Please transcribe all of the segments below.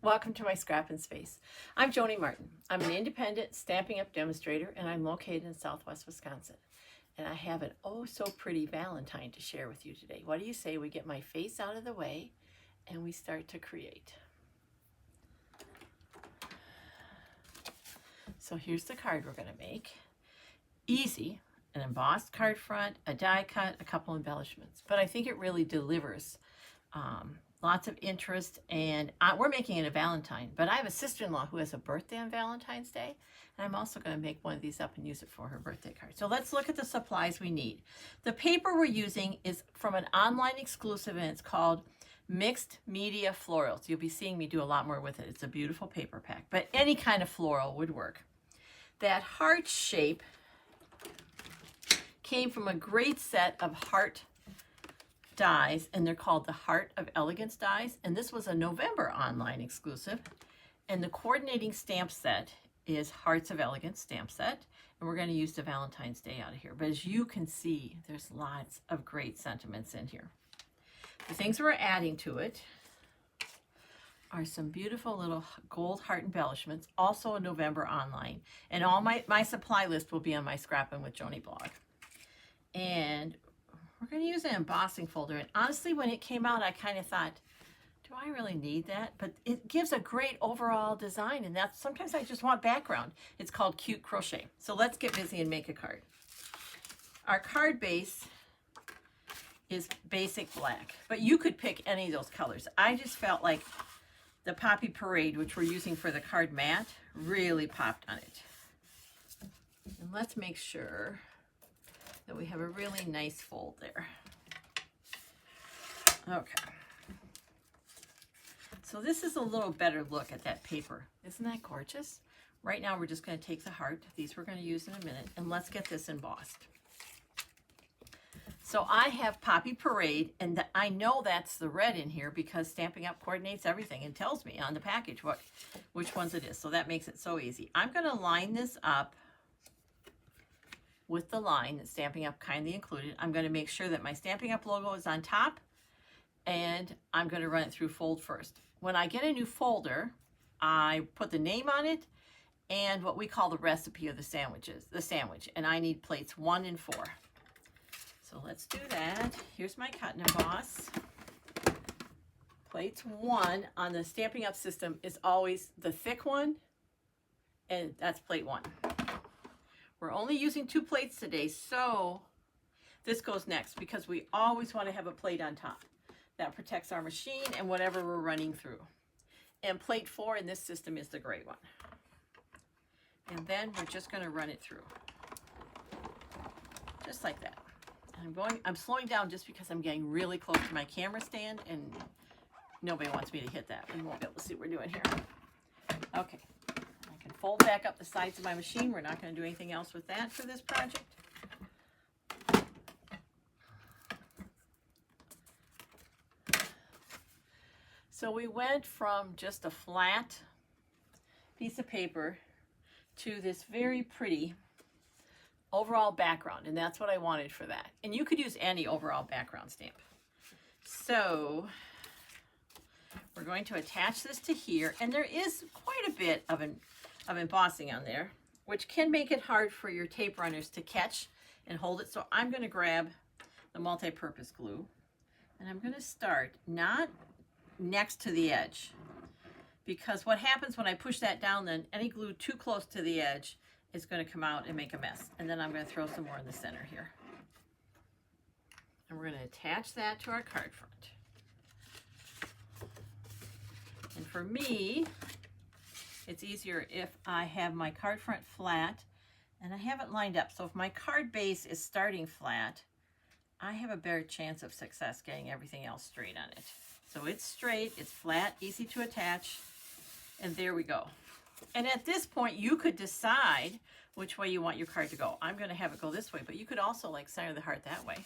Welcome to my Scrappin' Space. I'm Joni Martin. I'm an independent Stampin' Up demonstrator, and I'm located in Southwest Wisconsin. And I have an oh so pretty Valentine to share with you today. What do you say we get my face out of the way and we start to create? So here's the card we're going to make. Easy, an embossed card front, a die cut, a couple embellishments. But I think it really delivers lots of interest, and we're making it a Valentine, but I have a sister-in-law who has a birthday on Valentine's Day, and I'm also going to make one of these up and use it for her birthday card. So let's look at the supplies we need. The paper we're using is from an online exclusive, and it's called Mixed Media Florals. You'll be seeing me do a lot more with it. It's a beautiful paper pack, but any kind of floral would work. That heart shape came from a great set of heart dies, and they're called the Heart of Elegance dies, and this was a November online exclusive. And the coordinating stamp set is Hearts of Elegance stamp set, and we're going to use the Valentine's Day out of here. But as you can see, there's lots of great sentiments in here. The things we're adding to it are some beautiful little gold heart embellishments, also a November online, and all my supply list will be on my Scrappin' with Joni blog. And we're going to use an embossing folder, and honestly, when it came out, I kind of thought, do I really need that? But it gives a great overall design, and that's sometimes I just want background. It's called Cute Crochet. So let's get busy and make a card. Our card base is basic black, but you could pick any of those colors. I just felt like the Poppy Parade, which we're using for the card mat, really popped on it. And let's make sure that we have a really nice fold there. Okay. So this is a little better look at that paper. Isn't that gorgeous? Right now we're just going to take the heart. These we're going to use in a minute, and let's get this embossed. So I have Poppy Parade, and I know that's the red in here because Stampin' Up coordinates everything and tells me on the package which ones it is. So that makes it so easy. I'm going to line this up with the line that Stampin' Up kindly included. I'm going to make sure that my Stampin' Up logo is on top, and I'm going to run it through fold first. When I get a new folder, I put the name on it and what we call the recipe of the sandwich, and I need plates 1 and 4. So let's do that. Here's my cut and emboss. Plates 1 on the Stampin' Up system is always the thick one, and that's plate 1. We're only using 2 plates today, so this goes next because we always want to have a plate on top. That protects our machine and whatever we're running through. And plate 4 in this system is the gray one. And then we're just going to run it through. Just like that. I'm slowing down just because I'm getting really close to my camera stand and nobody wants me to hit that. We won't be able to see what we're doing here. Okay. I can fold back up the sides of my machine. We're not going to do anything else with that for this project. So we went from just a flat piece of paper to this very pretty overall background, and that's what I wanted for that. And you could use any overall background stamp. So we're going to attach this to here, and there is quite a bit of embossing on there, which can make it hard for your tape runners to catch and hold it. So I'm going to grab the multi-purpose glue, and I'm going to start not next to the edge, because what happens when I push that down, then any glue too close to the edge is going to come out and make a mess. And then I'm going to throw some more in the center here. And we're going to attach that to our card front. And for me, it's easier if I have my card front flat and I have it lined up. So if my card base is starting flat, I have a better chance of success getting everything else straight on it. So it's straight, it's flat, easy to attach, and there we go. And at this point, you could decide which way you want your card to go. I'm going to have it go this way, but you could also like center the heart that way.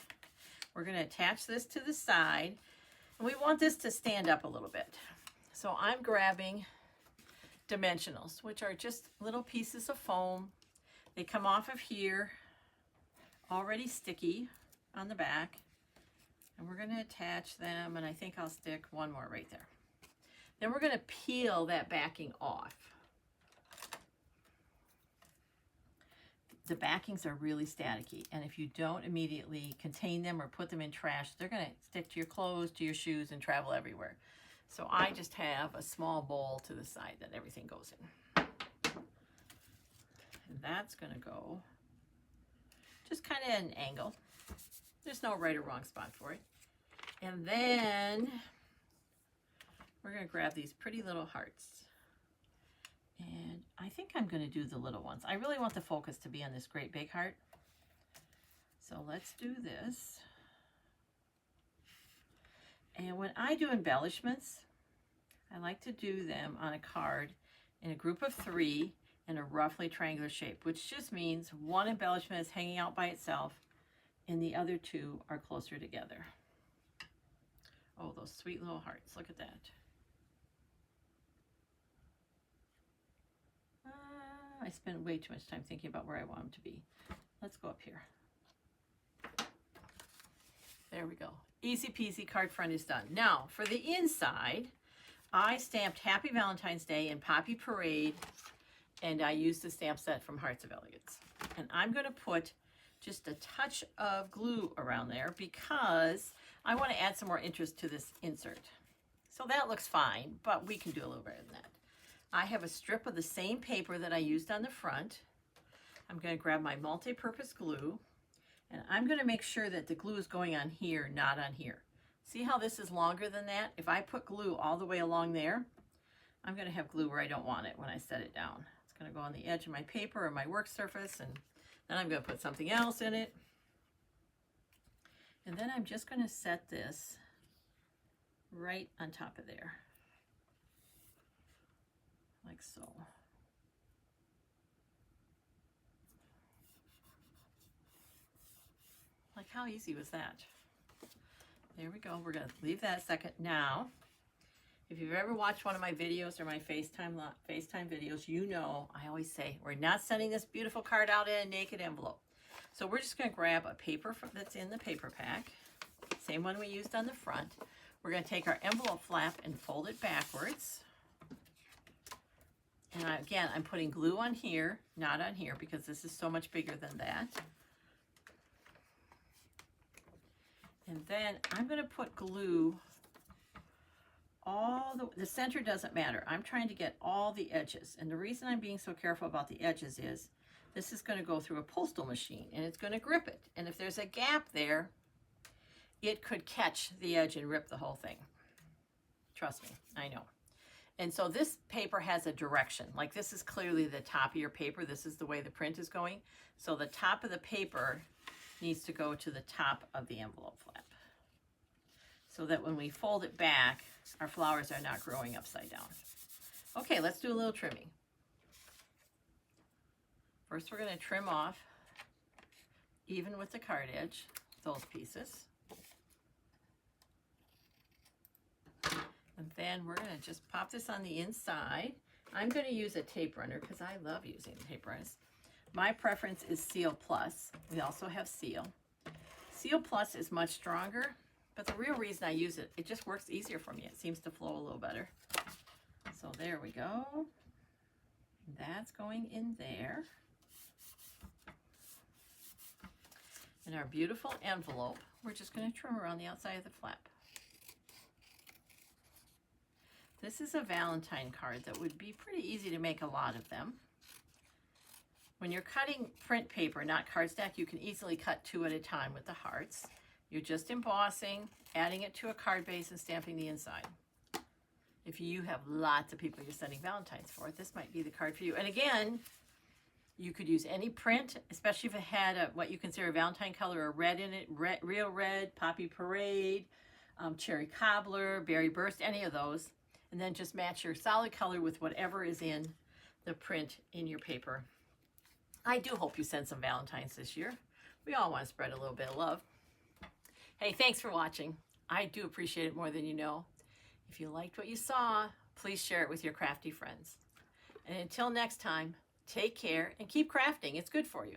We're going to attach this to the side, and we want this to stand up a little bit. So I'm grabbing dimensionals, which are just little pieces of foam. They come off of here, already sticky on the back. And we're going to attach them, and I think I'll stick one more right there. Then we're going to peel that backing off. The backings are really staticky, and if you don't immediately contain them or put them in trash, they're going to stick to your clothes, to your shoes, and travel everywhere. So I just have a small bowl to the side that everything goes in. And that's going to go just kind of at an angle. There's no right or wrong spot for it. And then we're going to grab these pretty little hearts. And I think I'm going to do the little ones. I really want the focus to be on this great big heart. So let's do this. And when I do embellishments, I like to do them on a card in a group of 3 in a roughly triangular shape, which just means one embellishment is hanging out by itself and the other 2 are closer together. Oh, those sweet little hearts. Look at that. I spend way too much time thinking about where I want them to be. Let's go up here. There we go. Easy peasy, card front is done. Now, for the inside, I stamped Happy Valentine's Day and Poppy Parade, and I used the stamp set from Hearts of Elegance. And I'm going to put just a touch of glue around there because I want to add some more interest to this insert. So that looks fine, but we can do a little better than that. I have a strip of the same paper that I used on the front. I'm going to grab my multi-purpose glue, and I'm going to make sure that the glue is going on here, not on here. See how this is longer than that? If I put glue all the way along there, I'm going to have glue where I don't want it when I set it down. It's going to go on the edge of my paper or my work surface, and then I'm going to put something else in it. And then I'm just going to set this right on top of there. Like so. Like how easy was that? There we go. We're going to leave that a second. Now, if you've ever watched one of my videos or my FaceTime videos, you know I always say we're not sending this beautiful card out in a naked envelope. So we're just going to grab a paper that's in the paper pack, same one we used on the front. We're going to take our envelope flap and fold it backwards. And again, I'm putting glue on here, not on here, because this is so much bigger than that. And then I'm going to put glue all the center doesn't matter. I'm trying to get all the edges. And the reason I'm being so careful about the edges is this is going to go through a postal machine and it's going to grip it. And if there's a gap there, it could catch the edge and rip the whole thing. Trust me, I know. And so this paper has a direction. Like this is clearly the top of your paper. This is the way the print is going. So the top of the paper needs to go to the top of the envelope flap. So that when we fold it back, our flowers are not growing upside down. Okay, let's do a little trimming. First we're going to trim off, even with the card edge, those pieces. And then we're going to just pop this on the inside. I'm going to use a tape runner because I love using tape runners. My preference is Seal Plus. We also have Seal. Seal Plus is much stronger, but the real reason I use it, it just works easier for me. It seems to flow a little better. So there we go. That's going in there. And our beautiful envelope, we're just going to trim around the outside of the flap. This is a Valentine card that would be pretty easy to make a lot of them. When you're cutting print paper, not cardstock, you can easily cut 2 at a time with the hearts. You're just embossing, adding it to a card base, and stamping the inside. If you have lots of people you're sending Valentines for, this might be the card for you. And again, you could use any print, especially if it had what you consider a Valentine color, a red in it, real red, Poppy Parade, Cherry Cobbler, Berry Burst, any of those. And then just match your solid color with whatever is in the print in your paper. I do hope you send some Valentines this year. We all want to spread a little bit of love. Hey, thanks for watching. I do appreciate it more than you know. If you liked what you saw, please share it with your crafty friends. And until next time, take care and keep crafting. It's good for you.